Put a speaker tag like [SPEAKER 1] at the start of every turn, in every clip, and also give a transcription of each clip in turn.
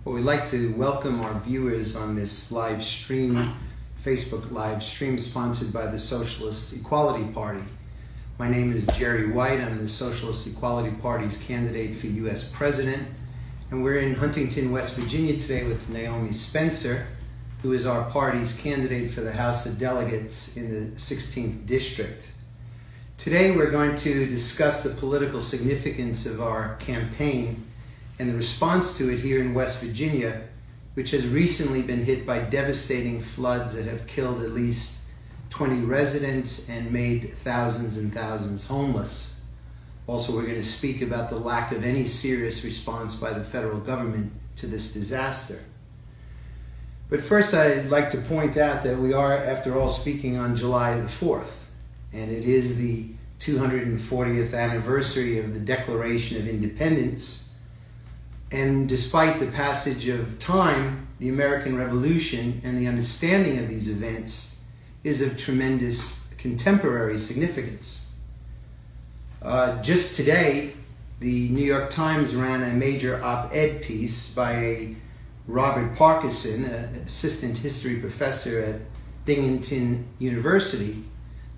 [SPEAKER 1] Well, we'd like to welcome our viewers on this live stream, Facebook live stream sponsored by the Socialist Equality Party. My name is Jerry White. I'm the Socialist Equality Party's candidate for U.S. President. And we're in Huntington, West Virginia today with Naomi Spencer, who is our party's candidate for the House of Delegates in the 16th District. Today we're going to discuss the political significance of our campaign and the response to it here in West Virginia, which has recently been hit by devastating floods that have killed at least 20 residents and made thousands and thousands homeless. Also, we're going to speak about the lack of any serious response by the federal government to this disaster. But first, I'd like to point out that we are, after all, speaking on July the 4th, and it is the 240th anniversary of the Declaration of Independence. And despite the passage of time, the American Revolution and the understanding of these events is of tremendous contemporary significance. Just today, the New York Times ran a major op-ed piece by Robert Parkinson, an assistant history professor at Binghamton University,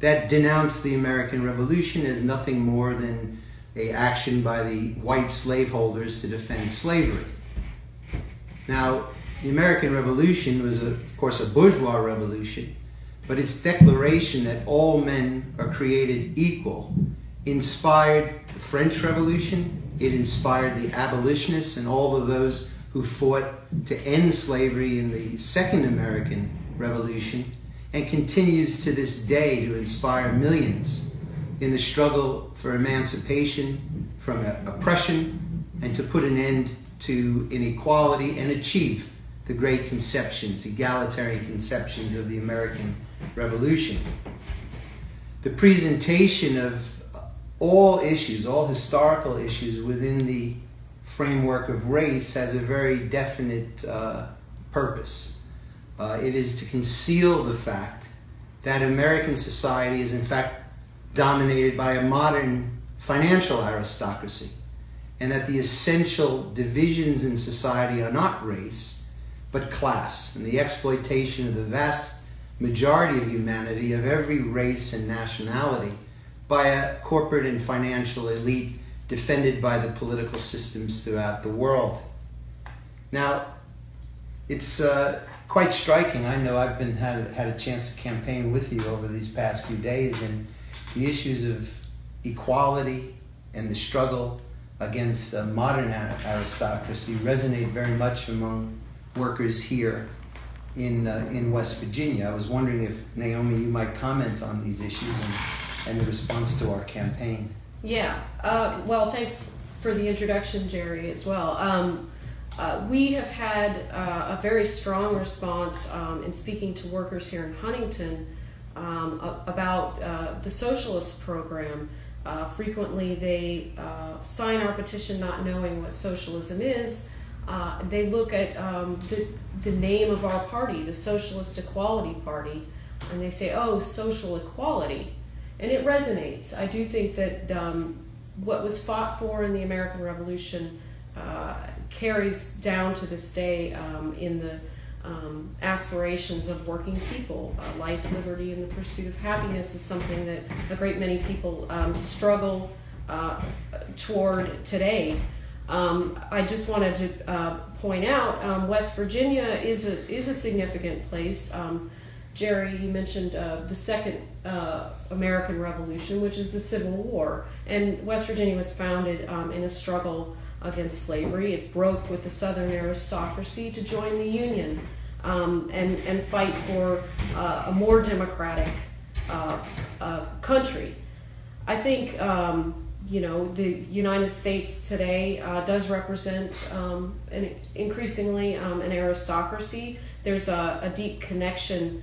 [SPEAKER 1] that denounced the American Revolution as nothing more than an action by the white slaveholders to defend slavery. Now, the American Revolution was, of course, a bourgeois revolution, but its declaration that all men are created equal inspired the French Revolution. It inspired the abolitionists and all of those who fought to end slavery in the Second American Revolution, and continues to this day to inspire millions in the struggle for emancipation from oppression and to put an end to inequality and achieve the great conceptions, egalitarian conceptions of the American Revolution. The presentation of all issues, all historical issues within the framework of race has a very definite purpose. It is to conceal the fact that American society is in fact dominated by a modern financial aristocracy, and that the essential divisions in society are not race, but class, and the exploitation of the vast majority of humanity, of every race and nationality, by a corporate and financial elite defended by the political systems throughout the world. Now, it's quite striking. I know I've had a chance to campaign with you over these past few days, and the issues of equality and the struggle against modern aristocracy resonate very much among workers here in West Virginia. I was wondering if, Naomi, you might comment on these issues and the response to our campaign.
[SPEAKER 2] Yeah, well, thanks for the introduction, Jerry, as well. We have had a very strong response in speaking to workers here in Huntington about the socialist program. Frequently they sign our petition not knowing what socialism is. They look at the name of our party, the Socialist Equality Party, and they say, oh, social equality. And it resonates. I do think that what was fought for in the American Revolution carries down to this day in the aspirations of working people. Life, liberty, and the pursuit of happiness is something that a great many people struggle toward today. I just wanted to point out West Virginia is a significant place. Jerry, you mentioned the Second American Revolution, which is the Civil War, and West Virginia was founded in a struggle against slavery. It broke with the Southern aristocracy to join the Union and fight for a more democratic country. I think the United States today does represent increasingly an aristocracy. There's a deep connection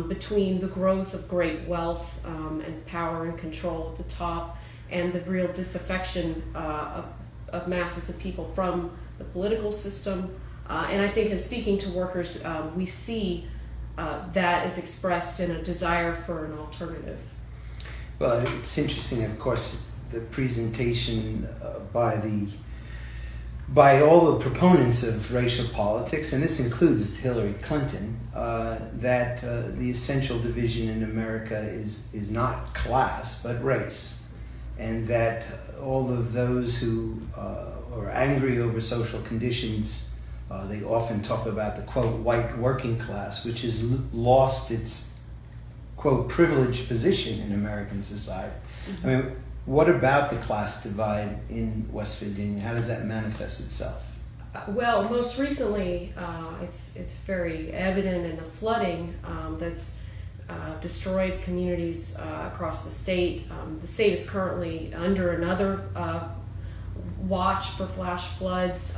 [SPEAKER 2] between the growth of great wealth and power and control at the top and the real disaffection of masses of people from the political system. And I think in speaking to workers, we see that is expressed in a desire for an alternative.
[SPEAKER 1] Well, it's interesting, of course, the presentation by the by all the proponents of racial politics, and this includes Hillary Clinton, that the essential division in America is not class, but race. And that all of those who are angry over social conditions, they often talk about the, quote, white working class, which has lost its, quote, privileged position in American society. Mm-hmm. I mean, what about the class divide in West Virginia? How does that manifest itself?
[SPEAKER 2] Well, most recently, it's very evident in the flooding that's destroyed communities across the state. The state is currently under another watch for flash floods.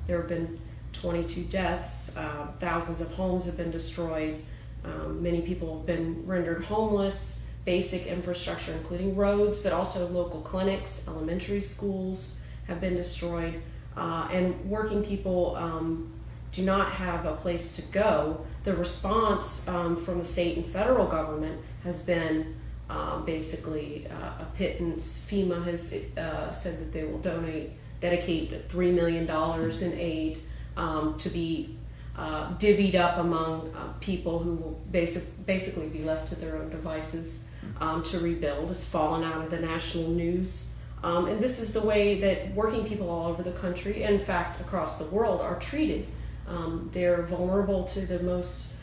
[SPEAKER 2] There have been 22 deaths. Thousands of homes have been destroyed. Many people have been rendered homeless. Basic infrastructure, including roads, but also local clinics, elementary schools have been destroyed. And working people do not have a place to go. The response from the state and federal government has been basically a pittance. FEMA has said that they will dedicate $3 million in aid to be divvied up among people who will basically be left to their own devices to rebuild. It's fallen out of the national news. And this is the way that working people all over the country, and in fact across the world, are treated. They're vulnerable to the most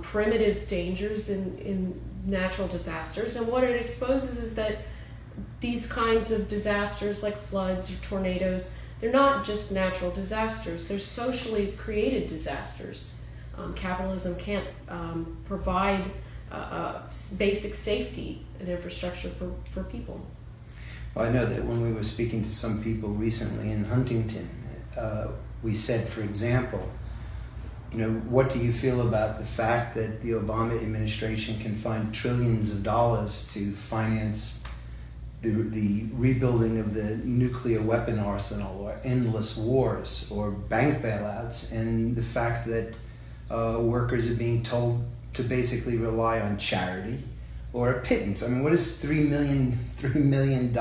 [SPEAKER 2] primitive dangers in natural disasters. And what it exposes is that these kinds of disasters like floods or tornadoes, they're not just natural disasters, they're socially created disasters. Capitalism can't provide basic safety and infrastructure for people.
[SPEAKER 1] Well, I know that when we were speaking to some people recently in Huntington, we said, for example, what do you feel about the fact that the Obama administration can find trillions of dollars to finance the rebuilding of the nuclear weapon arsenal, or endless wars, or bank bailouts, and the fact that workers are being told to basically rely on charity or a pittance? I mean, what is $3 million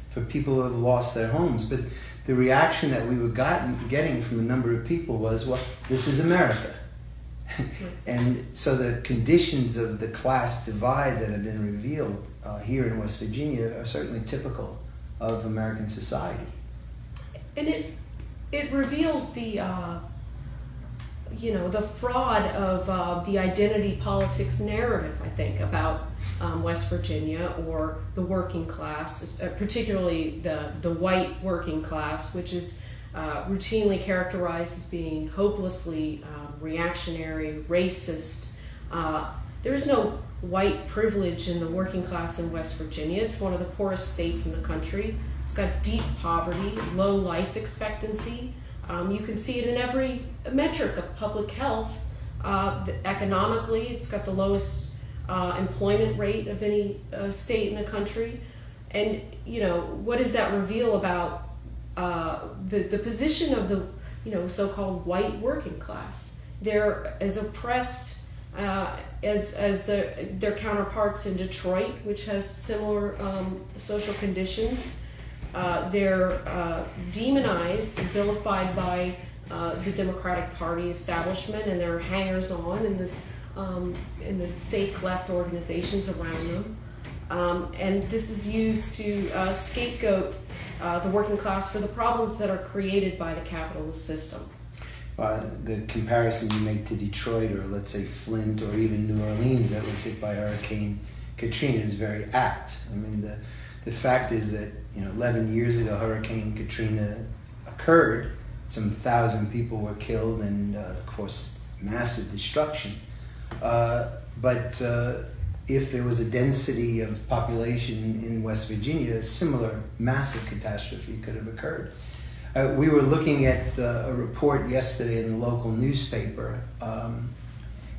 [SPEAKER 1] for people who have lost their homes? But the reaction that we were getting from a number of people was, well, this is America. And so the conditions of the class divide that have been revealed here in West Virginia are certainly typical of American society.
[SPEAKER 2] And it reveals the the fraud of the identity politics narrative, I think, about West Virginia, or the working class, particularly the white working class, which is routinely characterized as being hopelessly reactionary, racist. There is no white privilege in the working class in West Virginia. It's one of the poorest states in the country. It's got deep poverty, low life expectancy. You can see it in every metric of public health. Economically, it's got the lowest employment rate of any state in the country. And, what does that reveal about the position of the, so-called white working class? They're as oppressed as their counterparts in Detroit, which has similar social conditions. They're demonized and vilified by the Democratic Party establishment and their hangers-on in the fake left organizations around them. And this is used to scapegoat the working class for the problems that are created by the capitalist system.
[SPEAKER 1] The comparison you make to Detroit, or let's say Flint, or even New Orleans that was hit by Hurricane Katrina, is very apt. I mean, the fact is that 11 years ago Hurricane Katrina occurred. Some 1,000 people were killed, and of course massive destruction. But if there was a density of population in West Virginia, a similar massive catastrophe could have occurred. We were looking at a report yesterday in the local newspaper,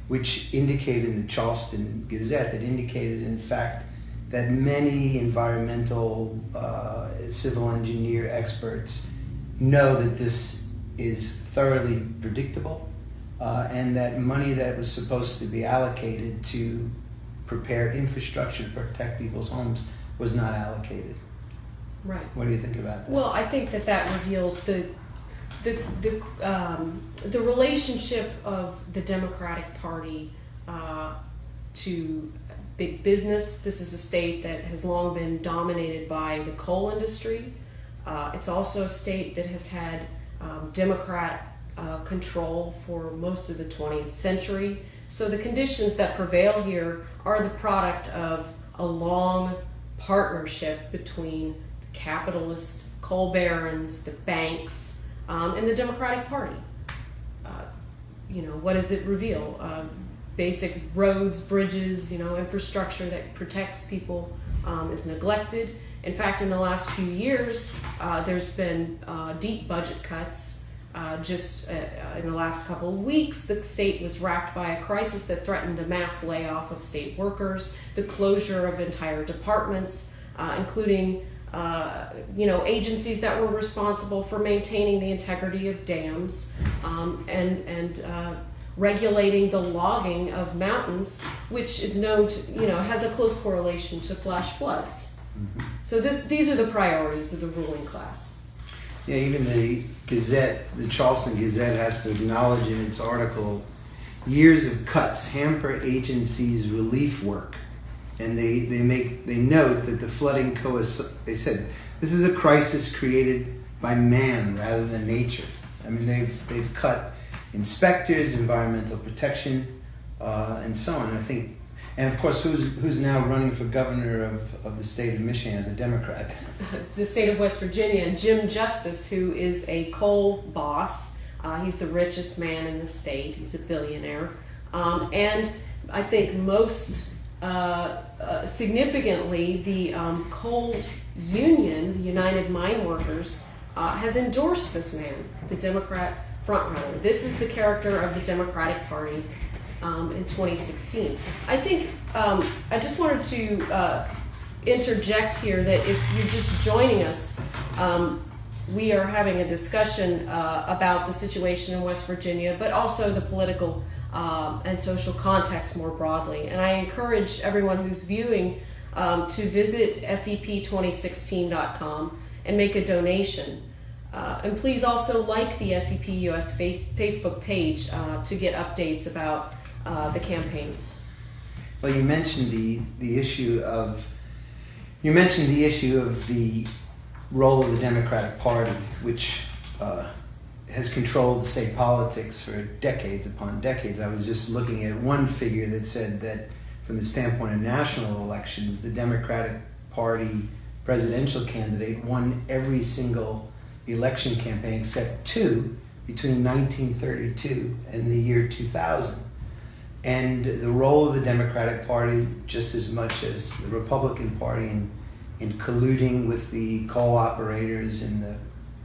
[SPEAKER 1] which indicated, in the Charleston Gazette, that indicated, in fact, that many environmental civil engineer experts know that this is thoroughly predictable, and that money that was supposed to be allocated to prepare infrastructure to protect people's homes was not allocated.
[SPEAKER 2] Right.
[SPEAKER 1] What do you think about that?
[SPEAKER 2] Well, I think that reveals the the relationship of the Democratic Party to big business. This is a state that has long been dominated by the coal industry. It's also a state that has had Democrat control for most of the 20th century. So the conditions that prevail here are the product of a long partnership between the capitalist coal barons, the banks, and the Democratic Party. What does it reveal? Basic roads, bridges, infrastructure that protects people is neglected. In fact, in the last few years, there's been deep budget cuts. Just in the last couple of weeks, the state was racked by a crisis that threatened the mass layoff of state workers, the closure of entire departments, including agencies that were responsible for maintaining the integrity of dams and regulating the logging of mountains, which is known to, has a close correlation to flash floods. Mm-hmm. So these are the priorities of the ruling class.
[SPEAKER 1] Yeah, even the Gazette, the Charleston Gazette, has to acknowledge in its article, years of cuts hamper agencies' relief work. And they note that the flooding they said, this is a crisis created by man rather than nature. I mean, they've cut inspectors, environmental protection, and so on. I think, and of course, who's now running for governor of the state of Michigan as a Democrat?
[SPEAKER 2] The state of West Virginia, and Jim Justice, who is a coal boss. He's the richest man in the state. He's a billionaire. And I think most significantly, the coal union, the United Mine Workers, has endorsed this man, the Democrat frontrunner. This is the character of the Democratic Party in 2016. I think I just wanted to interject here that if you're just joining us, we are having a discussion about the situation in West Virginia, but also the political and social context more broadly. And I encourage everyone who's viewing to visit SEP2016.com and make a donation. And please also like the SEP US Facebook page to get updates about the campaigns.
[SPEAKER 1] Well, you mentioned the issue of the role of the Democratic Party, which has controlled the state politics for decades upon decades. I was just looking at one figure that said that from the standpoint of national elections, the Democratic Party presidential candidate won every single election campaign except two between 1932 and the year 2000. And the role of the Democratic Party, just as much as the Republican Party in colluding with the coal operators and the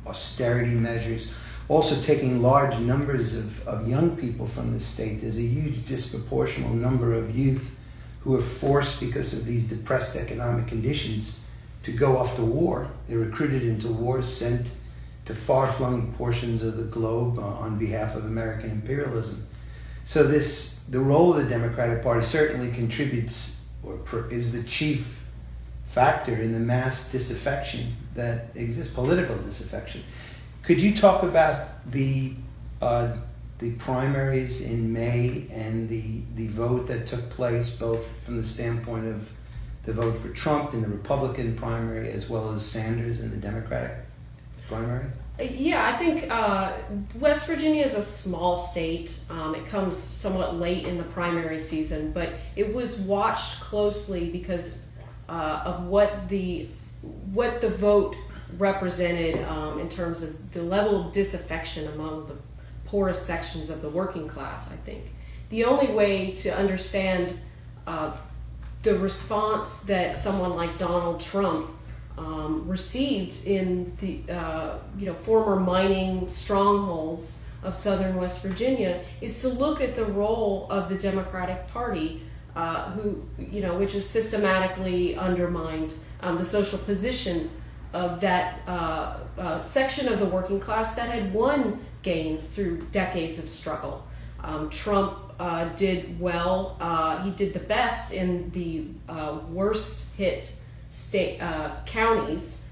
[SPEAKER 1] austerity measures, also taking large numbers of young people from the state. There's a huge disproportional number of youth who are forced, because of these depressed economic conditions, to go off to war. They're recruited into wars, sent to far-flung portions of the globe on behalf of American imperialism. So the role of the Democratic Party certainly contributes, or is the chief factor in the mass disaffection that exists, political disaffection. Could you talk about the primaries in May and the vote that took place, both from the standpoint of the vote for Trump in the Republican primary as well as Sanders in the Democratic primary?
[SPEAKER 2] Yeah, I think West Virginia is a small state. It comes somewhat late in the primary season, but it was watched closely because of what the vote represented in terms of the level of disaffection among the poorest sections of the working class, I think. The only way to understand the response that someone like Donald Trump received in the former mining strongholds of southern West Virginia is to look at the role of the Democratic Party, which has systematically undermined the social position of that section of the working class that had won gains through decades of struggle. Trump did well. He did the best in the worst hit state counties,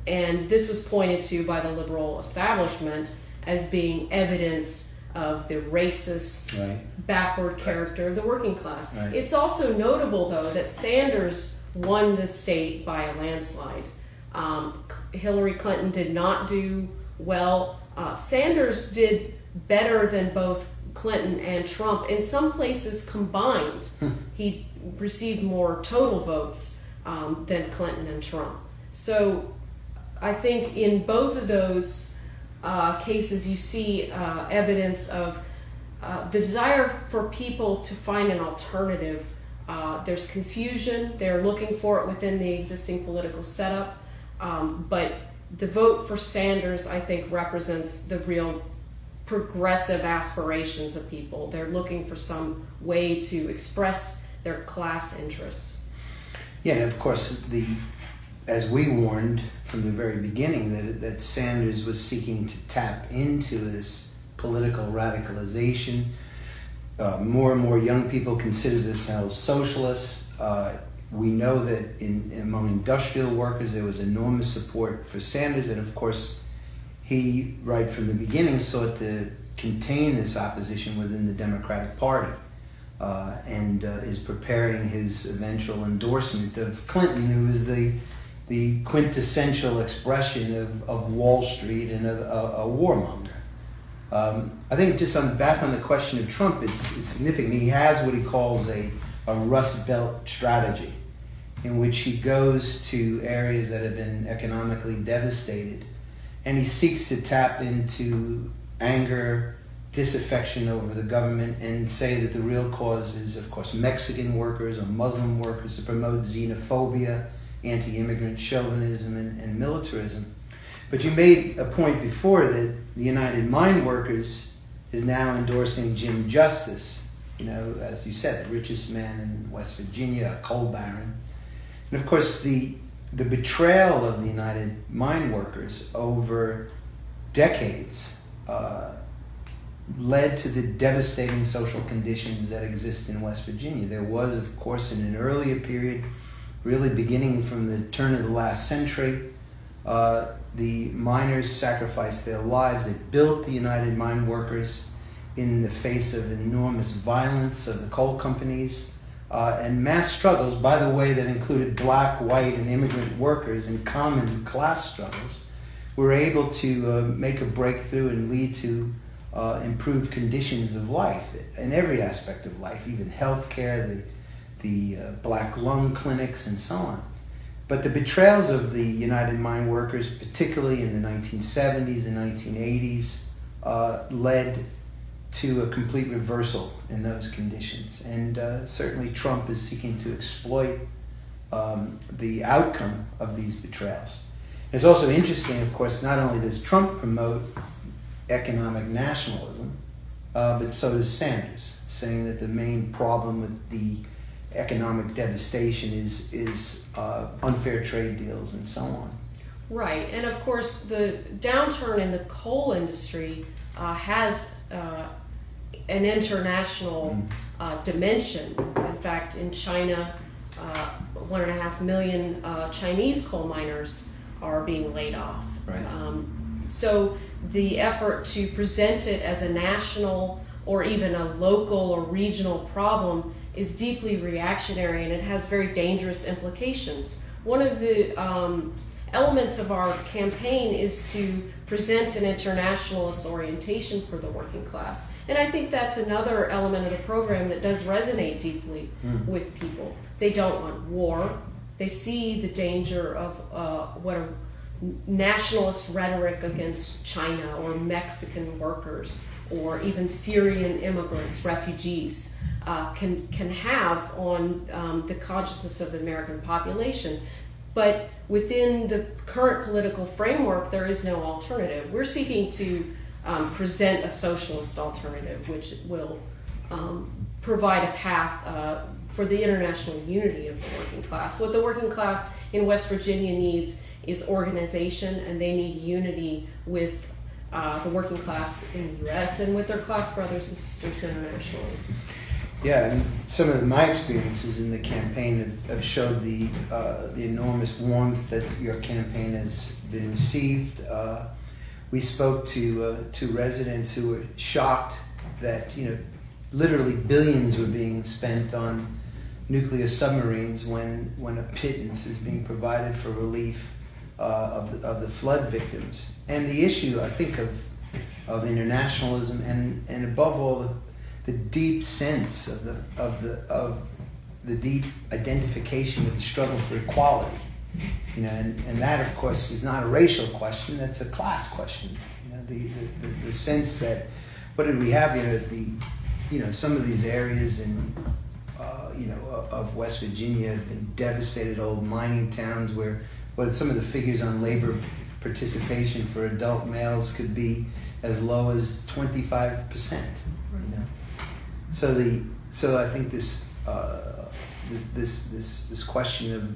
[SPEAKER 2] And this was pointed to by the liberal establishment as being evidence of the racist, backward character of the working class.
[SPEAKER 1] Right.
[SPEAKER 2] It's also notable, though, that Sanders won the state by a landslide. Hillary Clinton did not do well. Sanders did better than both Clinton and Trump. In some places combined, he received more total votes than Clinton and Trump. So I think in both of those cases you see evidence of the desire for people to find an alternative. There's confusion. They're looking for it within the existing political setup. But the vote for Sanders, I think, represents the real progressive aspirations of people. They're looking for some way to express their class interests.
[SPEAKER 1] Yeah, and of course, as we warned from the very beginning, that Sanders was seeking to tap into this political radicalization. More and more young people consider themselves socialists. We know that among industrial workers there was enormous support for Sanders, and of course he, right from the beginning, sought to contain this opposition within the Democratic Party, and is preparing his eventual endorsement of Clinton, who is the quintessential expression of Wall Street and a warmonger. I think just back on the question of Trump, it's significant. He has what he calls a Rust Belt strategy, in which he goes to areas that have been economically devastated, and he seeks to tap into anger, disaffection over the government, and say that the real cause is, of course, Mexican workers or Muslim workers, to promote xenophobia, anti-immigrant chauvinism, and militarism. But you made a point before that the United Mine Workers is now endorsing Jim Justice, as you said, the richest man in West Virginia, a coal baron. And of course, the betrayal of the United Mine Workers over decades led to the devastating social conditions that exist in West Virginia. There was, of course, in an earlier period, really beginning from the turn of the last century, the miners sacrificed their lives. They built the United Mine Workers in the face of enormous violence of the coal companies, and mass struggles, by the way, that included black, white, and immigrant workers in common class struggles, were able to make a breakthrough and lead to improved conditions of life in every aspect of life, even healthcare, the black lung clinics, and so on. But the betrayals of the United Mine Workers, particularly in the 1970s and 1980s, led to a complete reversal in those conditions. And certainly Trump is seeking to exploit the outcome of these betrayals. It's also interesting, of course, not only does Trump promote economic nationalism, but so does Sanders, saying that the main problem with the economic devastation is unfair trade deals and so on.
[SPEAKER 2] Right, and of course the downturn in the coal industry has an international dimension. In fact, in China, 1.5 million Chinese coal miners are being laid off.
[SPEAKER 1] Right.
[SPEAKER 2] So the effort to present it as a national or even a local or regional problem is deeply reactionary, and it has very dangerous implications. One of the elements of our campaign is to present an internationalist orientation for the working class. And I think that's another element of the program that does resonate deeply with people. They don't want war. They see the danger of what a nationalist rhetoric against China or Mexican workers or even Syrian immigrants, refugees, can have on the consciousness of the American population. But within the current political framework, there is no alternative. We're seeking to present a socialist alternative, which will provide a path for the international unity of the working class. What the working class in West Virginia needs is organization, and they need unity with the working class in the U.S. and with their class brothers and sisters internationally.
[SPEAKER 1] Yeah, and some of my experiences in the campaign have showed the enormous warmth that your campaign has been received. We spoke to residents who were shocked that literally billions were being spent on nuclear submarines when a pittance is being provided for relief of the flood victims. And the issue, I think, of internationalism and above all the deep sense of the deep identification with the struggle for equality, and that of course is not a racial question; it's a class question. The sense that what did we have? Some of these areas in of West Virginia have been devastated, old mining towns where some of the figures on labor participation for adult males could be as low as 25%. So I think this question of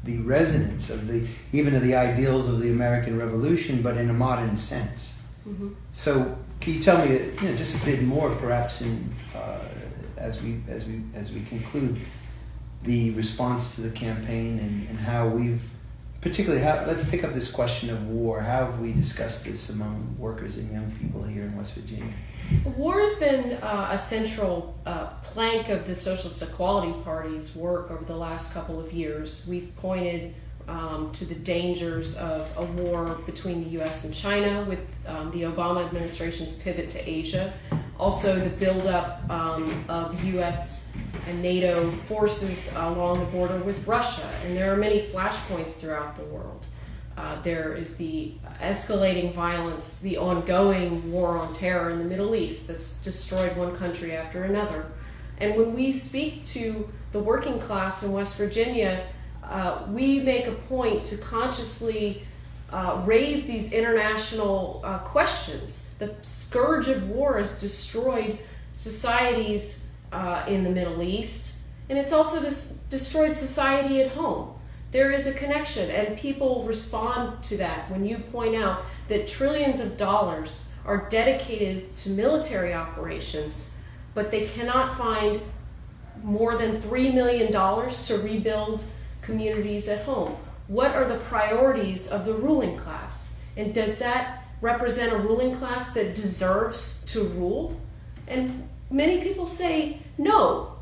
[SPEAKER 1] the resonance of even of the ideals of the American Revolution, but in a modern sense. Mm-hmm. So can you tell me just a bit more, perhaps, as we conclude, the response to the campaign and how we've particularly let's take up this question of war. How have we discussed this among workers and young people here in West Virginia?
[SPEAKER 2] War has been a central plank of the Socialist Equality Party's work over the last couple of years. We've pointed to the dangers of a war between the U.S. and China with the Obama administration's pivot to Asia. Also, the buildup of U.S. and NATO forces along the border with Russia. And there are many flashpoints throughout the world. There is the escalating violence, the ongoing war on terror in the Middle East that's destroyed one country after another. And when we speak to the working class in West Virginia, we make a point to consciously raise these international questions. The scourge of war has destroyed societies in the Middle East, and it's also destroyed society at home. There is a connection, and people respond to that when you point out that trillions of dollars are dedicated to military operations, but they cannot find more than $3 million to rebuild communities at home. What are the priorities of the ruling class? And does that represent a ruling class that deserves to rule? And many people say, no,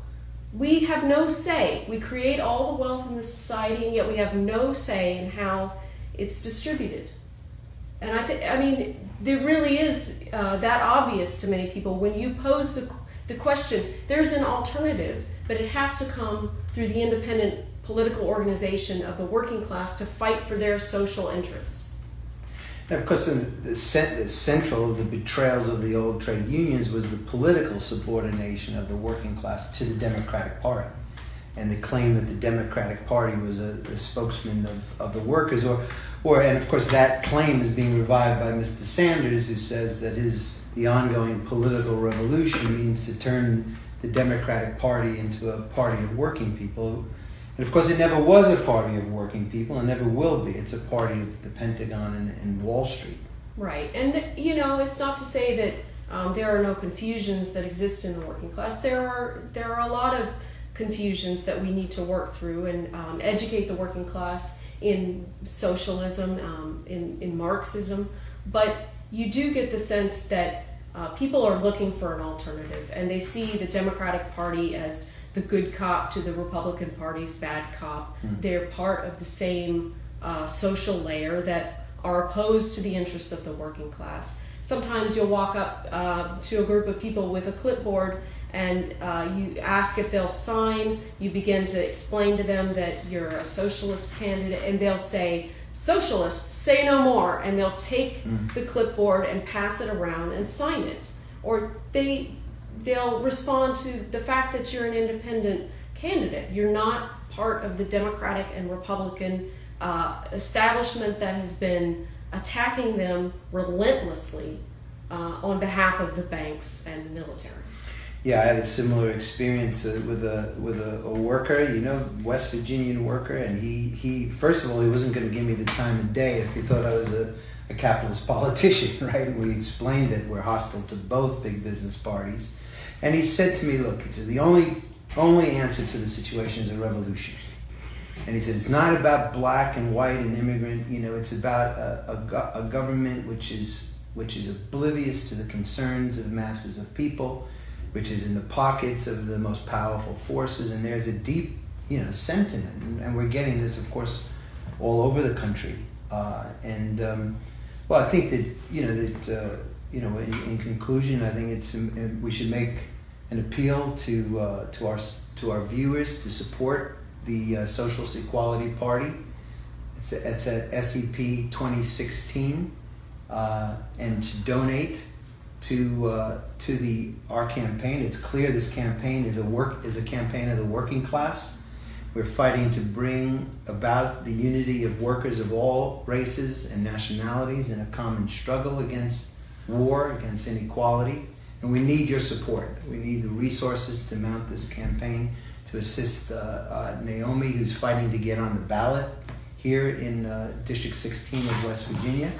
[SPEAKER 2] we have no say. We create all the wealth in the society, and yet we have no say in how it's distributed. And I mean, there really is that obvious to many people. When you pose the question, there's an alternative, but it has to come through the independent political organization of the working class to fight for their social interess.
[SPEAKER 1] And of course, the central of the betrayals of the old trade unions was the political subordination of the working class to the Democratic Party, and the claim that the Democratic Party was a spokesman of the workers, and of course that claim is being revived by Mr. Sanders, who says that the ongoing political revolution means to turn the Democratic Party into a party of working people. And of course, it never was a party of working people and never will be. It's a party of the Pentagon and Wall Street.
[SPEAKER 2] Right. And, it's not to say that there are no confusions that exist in the working class. There are a lot of confusions that we need to work through and educate the working class in socialism, in Marxism. But you do get the sense that people are looking for an alternative, and they see the Democratic Party as the good cop to the Republican Party's bad cop. They're part of the same social layer that are opposed to the interests of the working class. Sometimes you'll walk up to a group of people with a clipboard and you ask if they'll sign. You begin to explain to them that you're a socialist candidate, and they'll say, "Socialists, say no more," and they'll take the clipboard and pass it around and sign it. Or they'll respond to the fact that you're an independent candidate. You're not part of the Democratic and Republican establishment that has been attacking them relentlessly on behalf of the banks and the military.
[SPEAKER 1] Yeah, I had a similar experience with a worker, West Virginian worker, and he first of all, he wasn't going to give me the time of day if he thought I was a capitalist politician, right? And we explained that we're hostile to both big business parties. And he said to me, look, he said, the only answer to the situation is a revolution. And he said, it's not about black and white and immigrant, it's about a government which is oblivious to the concerns of masses of people, which is in the pockets of the most powerful forces. And there's a deep, sentiment. And we're getting this, of course, all over the country. Well, I think that, in conclusion, I think we should make an appeal to our viewers to support the Socialist Equality Party. It's at SEP 2016, and to donate to our campaign. It's clear this campaign is a campaign of the working class. We're fighting to bring about the unity of workers of all races and nationalities in a common struggle against war, against inequality. And we need your support. We need the resources to mount this campaign, to assist Naomi, who's fighting to get on the ballot here in District 16 of West Virginia.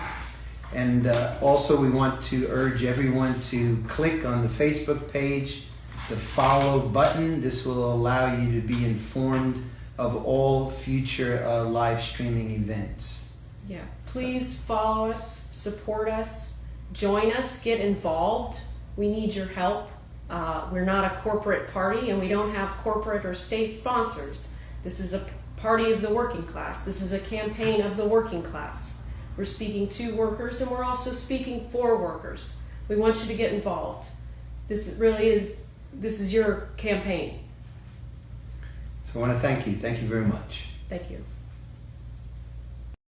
[SPEAKER 1] And also we want to urge everyone to click on the Facebook page, the follow button. This will allow you to be informed of all future live streaming events.
[SPEAKER 2] Yeah, please follow us, support us, join us, get involved. We need your help. We're not a corporate party, and we don't have corporate or state sponsors. This is a party of the working class. This is a campaign of the working class. We're speaking to workers, and we're also speaking for workers. We want you to get involved. This is your campaign.
[SPEAKER 1] So I want to thank you. Thank you very much.
[SPEAKER 2] Thank you.